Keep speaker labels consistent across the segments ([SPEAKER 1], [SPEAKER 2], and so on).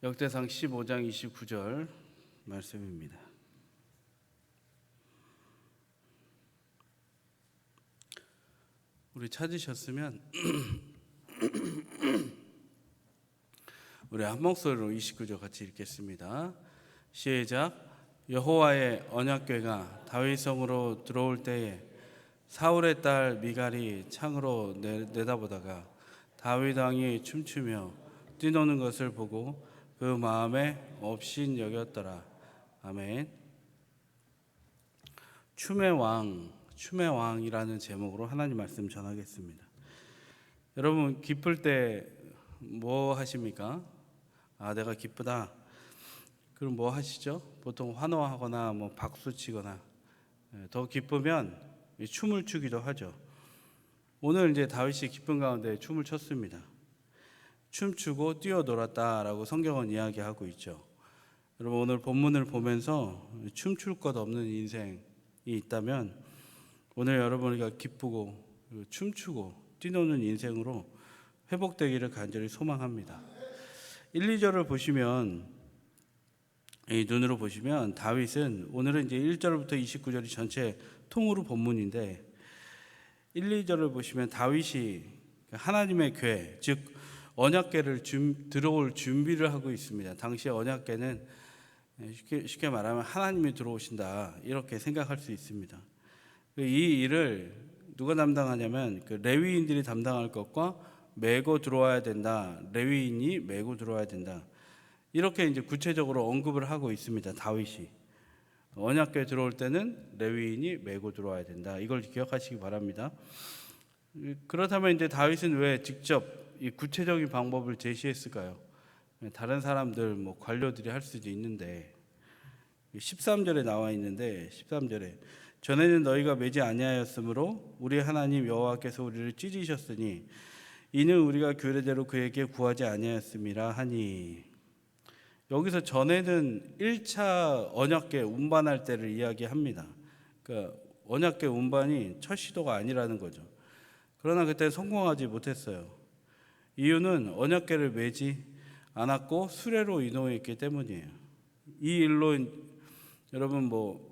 [SPEAKER 1] 역대상 15장 29절 말씀입니다. 우리 찾으셨으면 우리 한 목소리로 29절 같이 읽겠습니다. 시작. 여호와의 언약궤가 다윗성으로 들어올 때에 사울의 딸 미갈이 창으로 내다보다가 다윗 왕이 춤추며 뛰노는 것을 보고 그 마음에 업신 여겼더라. 아멘. 춤의 왕이라는 제목으로 하나님 말씀 전하겠습니다. 여러분 기쁠 때 뭐 하십니까? 내가 기쁘다. 그럼 뭐 하시죠? 보통 환호하거나 뭐 박수 치거나 더 기쁘면 춤을 추기도 하죠. 오늘 이제 다윗이 기쁜 가운데 춤을 췄습니다. 춤추고 뛰어놀았다라고 성경은 이야기하고 있죠. 여러분 오늘 본문을 보면서 춤출 것 없는 인생이 있다면 오늘 여러분이 기쁘고 춤추고 뛰노는 인생으로 회복되기를 간절히 소망합니다. 1, 2절을 보시면 눈으로 보시면 다윗은 오늘은 이제 1절부터 29절이 전체 통으로 본문인데 1, 2절을 보시면 다윗이 하나님의 궤 즉 언약궤를 들어올 준비를 하고 있습니다. 당시 언약궤는 쉽게 말하면 하나님이 들어오신다 이렇게 생각할 수 있습니다. 이 일을 누가 담당하냐면 레위인들이 담당할 것과 메고 들어와야 된다. 레위인이 메고 들어와야 된다. 이렇게 이제 구체적으로 언급을 하고 있습니다. 다윗이 언약궤 들어올 때는 레위인이 메고 들어와야 된다. 이걸 기억하시기 바랍니다. 그렇다면 이제 다윗은 왜 직접 이 구체적인 방법을 제시했을까요? 다른 사람들 뭐 관료들이 할 수도 있는데 13절에 나와 있는데 13절에 전에는 너희가 매지 아니하였으므로 우리 하나님 여호와께서 우리를 찢으셨으니 이는 우리가 규례대로 그에게 구하지 아니하였음이라 하니 여기서 전에는 1차 언약궤 운반할 때를 이야기합니다. 그러니까 언약궤 운반이 첫 시도가 아니라는 거죠. 그러나 그때 성공하지 못했어요. 이유는 언약궤를 매지 않았고 수레로 이동했기 때문이에요. 이 일로 여러분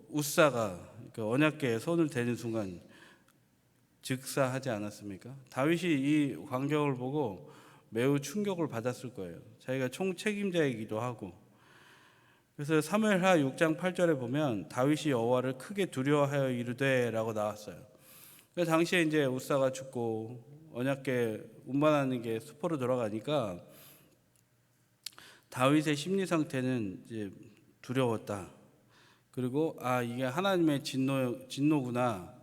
[SPEAKER 1] 우사가 언약궤에 손을 대는 순간 즉사하지 않았습니까? 다윗이 이 광경을 보고 매우 충격을 받았을 거예요. 자기가 총책임자이기도 하고. 그래서 사무엘하 6장 8절에 보면 다윗이 여호와를 크게 두려워하여 이르되라고 나왔어요. 그 당시에 이제 우사가 죽고 언약궤 운반하는 게 수포로 들어가니까 다윗의 심리 상태는 이제 두려웠다. 그리고 이게 하나님의 진노구나.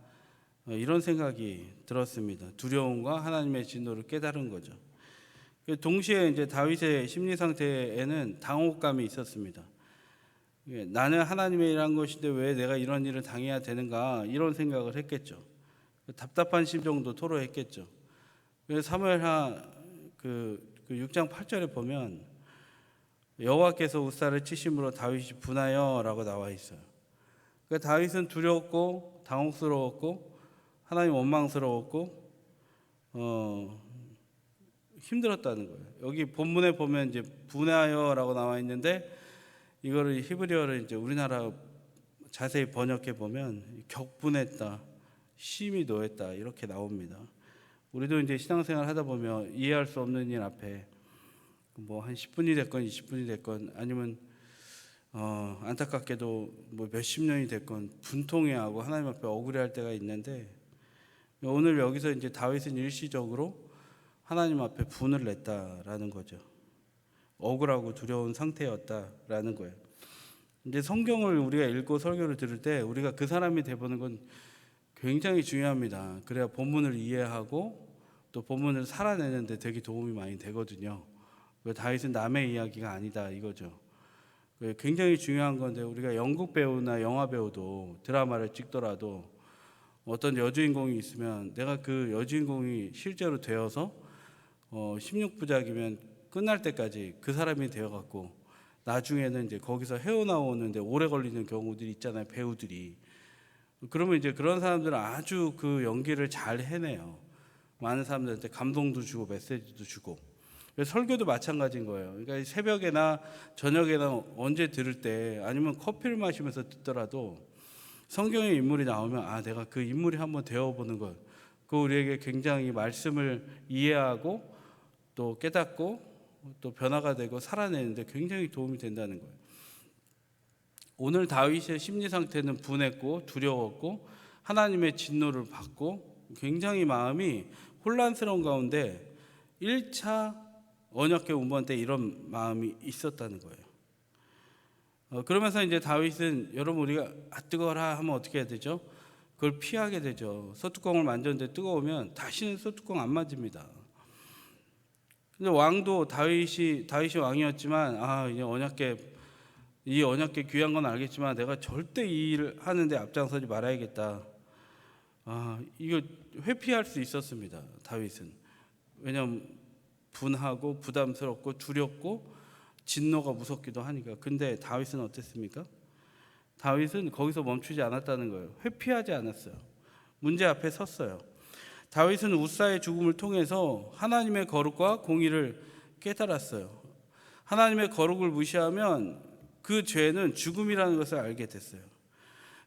[SPEAKER 1] 이런 생각이 들었습니다. 두려움과 하나님의 진노를 깨달은 거죠. 동시에 이제 다윗의 심리 상태에는 당혹감이 있었습니다. 나는 하나님의 일한 것인데 왜 내가 이런 일을 당해야 되는가 이런 생각을 했겠죠. 답답한 심정도 토로했겠죠. 그래서 사무엘하 6장 8절에 보면 여호와께서 우사를 치심으로 다윗이 분하여라고 나와 있어요. 그러니까 다윗은 두려웠고 당혹스러웠고 하나님 원망스러웠고 힘들었다는 거예요. 여기 본문에 보면 이제 분하여라고 나와 있는데 이거를 히브리어를 이제 우리나라 자세히 번역해 보면 격분했다, 심히 노했다 이렇게 나옵니다. 우리도 이제 신앙생활 하다 보면 이해할 수 없는 일 앞에 한 10분이 됐건 20분이 됐건 아니면 안타깝게도 몇십 년이 됐건 분통해하고 하나님 앞에 억울해할 때가 있는데 오늘 여기서 이제 다윗은 일시적으로 하나님 앞에 분을 냈다라는 거죠. 억울하고 두려운 상태였다라는 거예요. 이제 성경을 우리가 읽고 설교를 들을 때 우리가 그 사람이 돼보는 건 굉장히 중요합니다. 그래야 본문을 이해하고 또 본문을 살아내는데 되게 도움이 많이 되거든요. 다윗은 남의 이야기가 아니다 이거죠. 굉장히 중요한 건데 우리가 연극 배우나 영화 배우도 드라마를 찍더라도 어떤 여주인공이 있으면 내가 그 여주인공이 실제로 되어서 16부작이면 끝날 때까지 그 사람이 되어갖고 나중에는 이제 거기서 헤어나오는데 오래 걸리는 경우들이 있잖아요. 배우들이. 그러면 이제 그런 사람들은 아주 그 연기를 잘 해내요. 많은 사람들한테 감동도 주고 메시지도 주고. 설교도 마찬가지인 거예요. 그러니까 새벽에나 저녁에나 언제 들을 때 아니면 커피를 마시면서 듣더라도 성경의 인물이 나오면 내가 그 인물이 한번 되어보는 것, 그 우리에게 굉장히 말씀을 이해하고 또 깨닫고 또 변화가 되고 살아내는데 굉장히 도움이 된다는 거예요. 오늘 다윗의 심리 상태는 분했고 두려웠고 하나님의 진노를 받고 굉장히 마음이 혼란스러운 가운데 1차 언약궤 운반 때 이런 마음이 있었다는 거예요. 그러면서 이제 다윗은 여러분 우리가 뜨거워라 하면 어떻게 해야 되죠? 그걸 피하게 되죠. 소뚜껑을 만졌는데 뜨거우면 다시는 소뚜껑 안 만집니다. 근데 왕도 다윗이 왕이었지만 이 언약궤 귀한 건 알겠지만 내가 절대 이 일을 하는데 앞장서지 말아야겠다. 이거 회피할 수 있었습니다. 다윗은. 왜냐하면 분하고 부담스럽고 두렵고 진노가 무섭기도 하니까. 근데 다윗은 어땠습니까? 다윗은 거기서 멈추지 않았다는 거예요. 회피하지 않았어요. 문제 앞에 섰어요. 다윗은 우사의 죽음을 통해서 하나님의 거룩과 공의를 깨달았어요. 하나님의 거룩을 무시하면 그 죄는 죽음이라는 것을 알게 됐어요.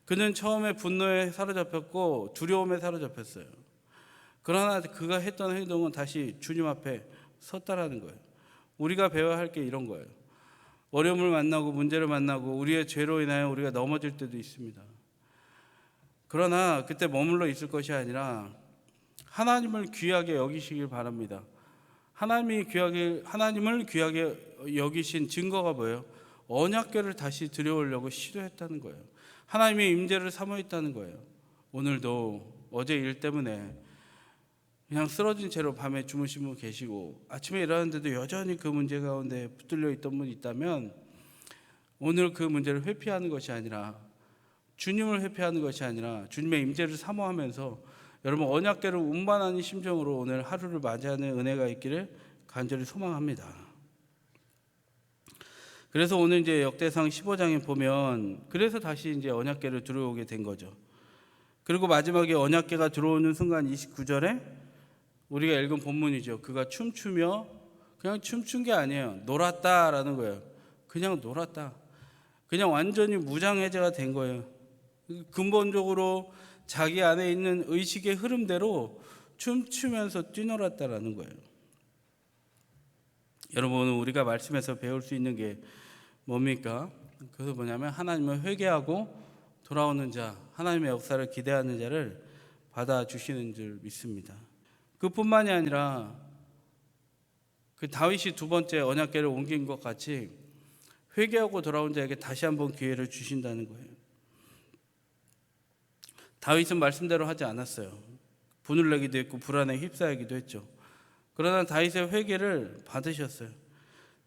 [SPEAKER 1] 그는 처음에 분노에 사로잡혔고 두려움에 사로잡혔어요. 그러나 그가 했던 행동은 다시 주님 앞에 섰다라는 거예요. 우리가 배워야 할 게 이런 거예요. 어려움을 만나고 문제를 만나고 우리의 죄로 인하여 우리가 넘어질 때도 있습니다. 그러나 그때 머물러 있을 것이 아니라 하나님을 귀하게 여기시길 바랍니다. 하나님을 귀하게 여기신 증거가 뭐예요? 언약궤를 다시 들여오려고 시도했다는 거예요. 하나님의 임재를 사모했다는 거예요. 오늘도 어제 일 때문에 그냥 쓰러진 채로 밤에 주무신 분 계시고 아침에 일어났는데도 여전히 그 문제 가운데 붙들려 있던 분이 있다면 오늘 그 문제를 회피하는 것이 아니라 주님을 회피하는 것이 아니라 주님의 임재를 사모하면서 여러분 언약궤를 운반하는 심정으로 오늘 하루를 맞이하는 은혜가 있기를 간절히 소망합니다. 그래서 오늘 이제 역대상 15장에 보면 그래서 다시 이제 언약궤를 들어오게 된 거죠. 그리고 마지막에 언약궤가 들어오는 순간 29절에 우리가 읽은 본문이죠. 그가 춤추며 그냥 춤춘 게 아니에요. 놀았다라는 거예요. 그냥 놀았다. 그냥 완전히 무장해제가 된 거예요. 근본적으로 자기 안에 있는 의식의 흐름대로 춤추면서 뛰놀았다라는 거예요. 여러분 우리가 말씀에서 배울 수 있는 게 뭡니까? 그것은 뭐냐면 하나님을 회개하고 돌아오는 자, 하나님의 역사를 기대하는 자를 받아주시는 줄 믿습니다. 그뿐만이 아니라 그 다윗이 두 번째 언약궤를 옮긴 것 같이 회개하고 돌아온 자에게 다시 한번 기회를 주신다는 거예요. 다윗은 말씀대로 하지 않았어요. 분을 내기도 했고 불안에 휩싸이기도 했죠. 그러나 다윗의 회개를 받으셨어요.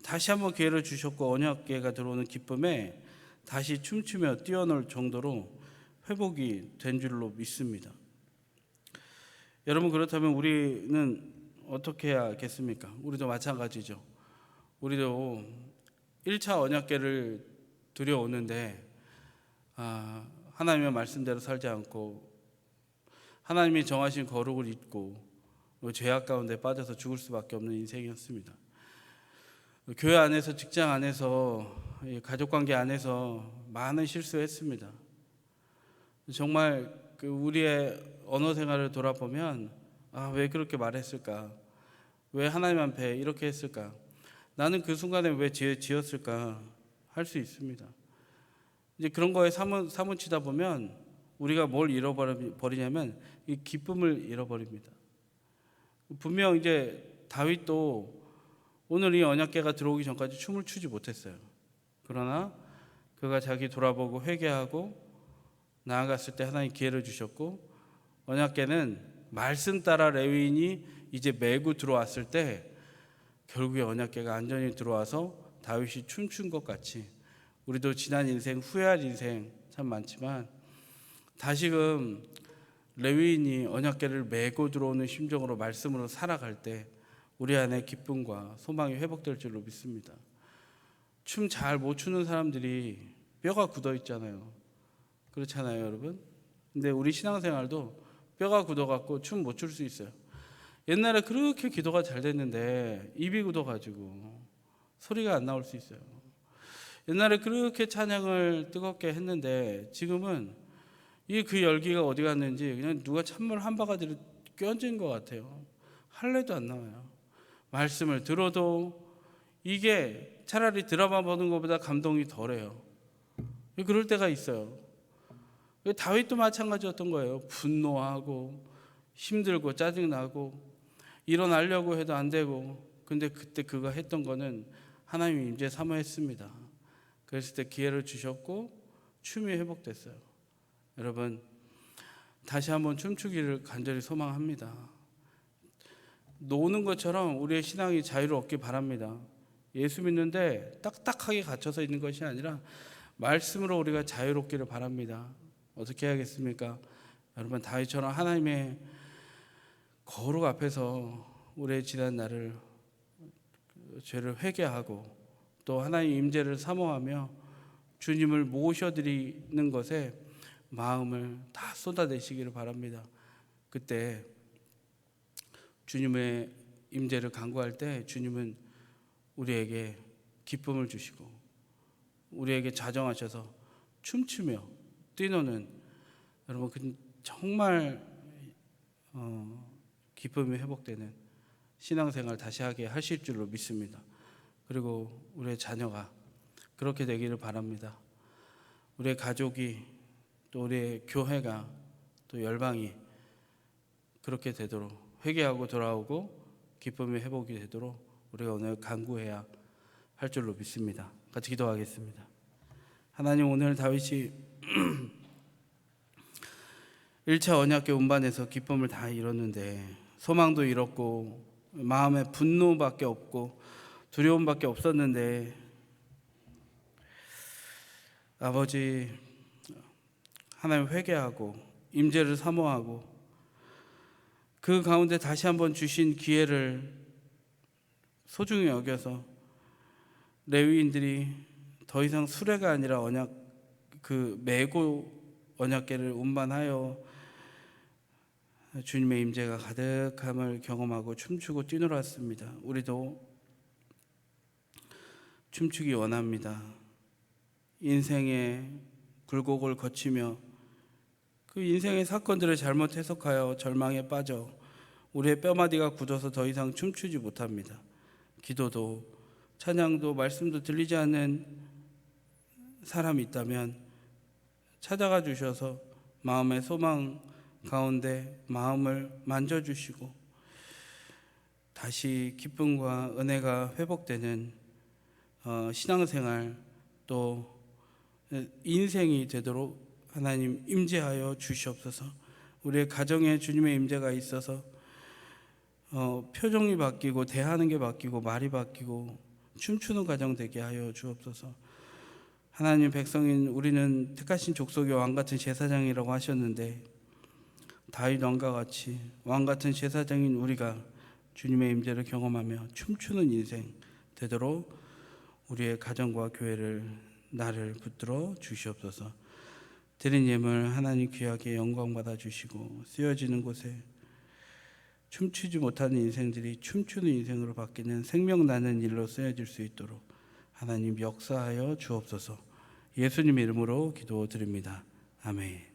[SPEAKER 1] 다시 한번 기회를 주셨고 언약궤가 들어오는 기쁨에 다시 춤추며 뛰어놀 정도로 회복이 된 줄로 믿습니다. 여러분 그렇다면 우리는 어떻게 해야겠습니까? 우리도 마찬가지죠. 우리도 1차 언약궤를 들여오는데 하나님의 말씀대로 살지 않고 하나님이 정하신 거룩을 잊고 죄악 가운데 빠져서 죽을 수밖에 없는 인생이었습니다. 교회 안에서 직장 안에서 가족관계 안에서 많은 실수했습니다. 정말 우리의 언어 생활을 돌아보면 왜 그렇게 말했을까? 왜 하나님 앞에 이렇게 했을까? 나는 그 순간에 왜 죄 지었을까? 할 수 있습니다. 이제 그런 거에 사무치다 보면 우리가 뭘 잃어버리냐면 이 기쁨을 잃어버립니다. 분명 이제 다윗도 오늘 이 언약궤가 들어오기 전까지 춤을 추지 못했어요. 그러나 그가 자기 돌아보고 회개하고 나아갔을 때 하나님 기회를 주셨고 언약궤는 말씀 따라 레위인이 이제 메고 들어왔을 때 결국에 언약궤가 안전히 들어와서 다윗이 춤춘 것 같이 우리도 지난 인생 후회할 인생 참 많지만 다시금 레위인이 언약궤를 메고 들어오는 심정으로 말씀으로 살아갈 때 우리 안에 기쁨과 소망이 회복될 줄로 믿습니다. 춤 잘 못 추는 사람들이 뼈가 굳어 있잖아요. 그렇잖아요, 여러분. 근데 우리 신앙생활도 뼈가 굳어갖고 춤 못 출 수 있어요. 옛날에 그렇게 기도가 잘 됐는데 입이 굳어가지고 소리가 안 나올 수 있어요. 옛날에 그렇게 찬양을 뜨겁게 했는데 지금은 이 그 열기가 어디 갔는지 그냥 누가 찬물 한 바가지를 껴얹은 것 같아요. 할래도 안 나와요. 말씀을 들어도 이게 차라리 드라마 보는 것보다 감동이 덜해요. 그럴 때가 있어요. 다윗도 마찬가지였던 거예요. 분노하고 힘들고 짜증나고 일어나려고 해도 안 되고, 근데 그때 그가 했던 거는 하나님 임재 사모했습니다. 그랬을 때 기회를 주셨고 춤이 회복됐어요. 여러분, 다시 한번 춤추기를 간절히 소망합니다. 노는 것처럼 우리의 신앙이 자유를 얻기 바랍니다. 예수 믿는데 딱딱하게 갇혀서 있는 것이 아니라 말씀으로 우리가 자유롭기를 바랍니다. 어떻게 해야겠습니까? 여러분, 다윗처럼 하나님의 거룩 앞에서 우리의 지난 날을 죄를 회개하고 또 하나님 임재를 사모하며 주님을 모셔드리는 것에 마음을 다 쏟아내시기를 바랍니다. 그때 주님의 임재를 간구할 때 주님은 우리에게 기쁨을 주시고 우리에게 자정하셔서 춤추며 뛰노는, 여러분, 정말 기쁨이 회복되는 신앙생활 다시 하게 하실 줄로 믿습니다. 그리고 우리의 자녀가 그렇게 되기를 바랍니다. 우리의 가족이 또 우리의 교회가 또 열방이 그렇게 되도록 회개하고 돌아오고 기쁨의 회복이 되도록 우리가 오늘 간구해야 할 줄로 믿습니다. 같이 기도하겠습니다. 하나님, 오늘 다윗이 1차 언약궤 운반에서 기쁨을 다 잃었는데 소망도 잃었고 마음에 분노밖에 없고 두려움밖에 없었는데, 아버지 하나님 회개하고 임재를 사모하고 그 가운데 다시 한번 주신 기회를 소중히 여겨서 레위인들이 더 이상 수레가 아니라 메고 언약궤를 운반하여 주님의 임재가 가득함을 경험하고 춤추고 뛰놀았습니다. 우리도 춤추기 원합니다. 인생의 굴곡을 거치며 그 인생의 사건들을 잘못 해석하여 절망에 빠져 우리의 뼈마디가 굳어서 더 이상 춤추지 못합니다. 기도도 찬양도 말씀도 들리지 않는 사람이 있다면 찾아가 주셔서 마음의 소망 가운데 마음을 만져주시고 다시 기쁨과 은혜가 회복되는 신앙생활 또 인생이 되도록 하나님 임재하여 주시옵소서. 우리의 가정에 주님의 임재가 있어서 표정이 바뀌고 대하는 게 바뀌고 말이 바뀌고 춤추는 가정 되게 하여 주옵소서. 하나님 백성인 우리는 택하신 족속의 왕같은 제사장이라고 하셨는데 다윗 왕과 같이 왕같은 제사장인 우리가 주님의 임재를 경험하며 춤추는 인생 되도록 우리의 가정과 교회를 나를 붙들어 주시옵소서. 드린 예물 하나님 귀하게 영광받아 주시고 쓰여지는 곳에 춤추지 못하는 인생들이 춤추는 인생으로 바뀌는 생명나는 일로 쓰여질 수 있도록 하나님 역사하여 주옵소서. 예수님 이름으로 기도드립니다. 아멘.